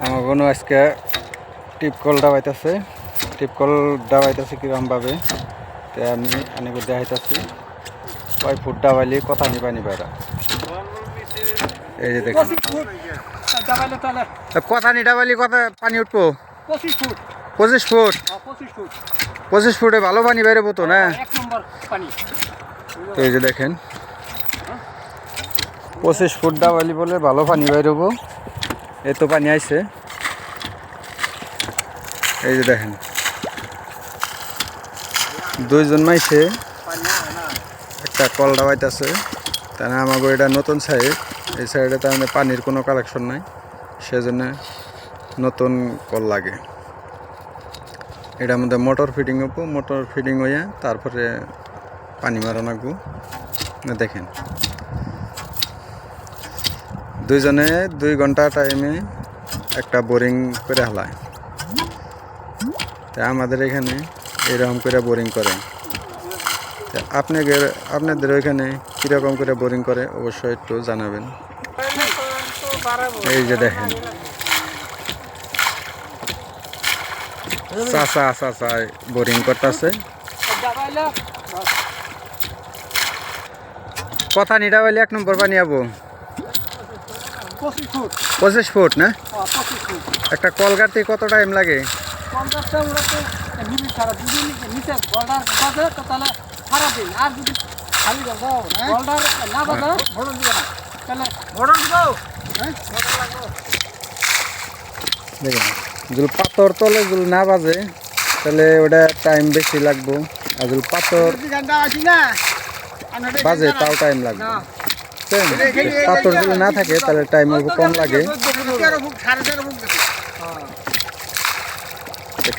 আমার বোন আজকে টিপকল ডাবাইতেছে কিরমভাবে তো আমি অনেক দেখাইতেছি কয় ফুট ডাবাইলে কথা নিবানি বাইরা এই যে দেখুন কথা নি ডাবাইলে কথা পানি উঠবো 25 ফুট 25 ফুটে ভালো পানি বাইরে তো না তো এই যে দেখেন 25 ফুট ডাবাইলি বলে ভালো পানি বাইরবো এত পানি আইছে এই যে দেখেন দুইজন মাইছে একটা কল ডাবাইতেছে তাহলে আমাকে এটা নতুন সাইড এই সাইডে তার মানে পানির কোনো কালেকশন নাই সেজন্য নতুন কল লাগে এটার মধ্যে মোটর ফিটিং হইয়া তারপরে পানি মারা লাগবো দেখেন দুইজনে 2 ঘন্টা টাইমে একটা বোরিং করে হালায় তা আমাদের এখানে এরকম করে বোরিং করে আপনাদের ওইখানে কীরকম করে বোরিং করে অবশ্যই একটু জানাবেন এই যে দেখেন চাচা বোরিং করতেছে কথা নিটা বলে 1 নম্বর পানি আবো 25 ফুট না একটা কল গাড়তে কত টাইম লাগে দেখেন যদি পাথর তলে যদি না বাজে তাহলে ওটা টাইম বেশি লাগবো আর যদি পাথর বাজে তাও টাইম লাগবে পাথর যদি না থাকে তাহলে টাইম অল্প কম লাগে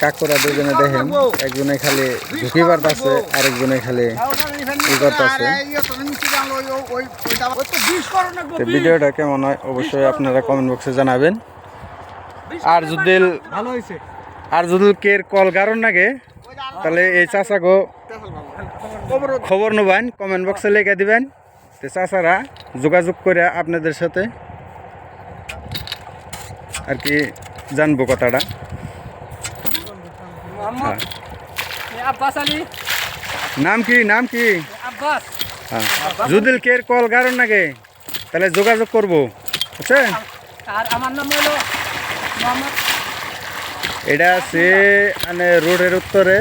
কাকুরা দুজনে দেখেন একজনে খালি ঝুঁকি বাড়তেছে আরেকজনে খালি ই করতেছে ভিডিওটা কেমন হয় অবশ্যই আপনারা কমেন্ট বক্সে জানাবেন আর যদি কের কল গারণ নাগে তাহলে এই চাচাগো খবর নেবেন কমেন্ট বক্সে লিখে দিবেন তো চাচারা যোগাযোগ করে আপনাদের সাথে আর কি জানবো কথাটা নাম কি হ্যাঁ যদি কের কল গারণ নাগে তাহলে যোগাযোগ করবো বুঝছেন আর আমার নাম হলো এটা আছে মানে রোডের উত্তরে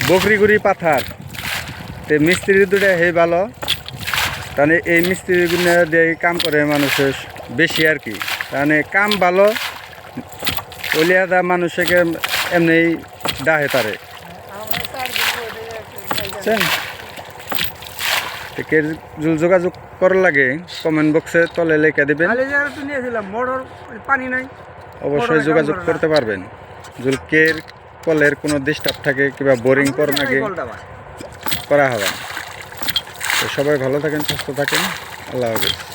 বকরিগুড়ি পাথার তো মিস্ত্রি দুটা হে ভালো তাহলে এই মিস্ত্রিগুলো দিয়ে কাম করে মানুষের বেশি আর কি তাহলে কাম ভালো ওলিয়াদা মানুষকে এমনি ডাহে তারে বুঝছেন যোগাযোগ করার লাগে কমেন্ট বক্সে তলে লেখা দেবেন পানি নাই অবশ্যই যোগাযোগ করতে পারবেন যদি কের কলের কোনো ডিস্টার্ব থাকে কিংবা বোরিং করা নাকি করা হবে তো সবাই ভালো থাকেন সুস্থ থাকেন আল্লাহ হাফেজ।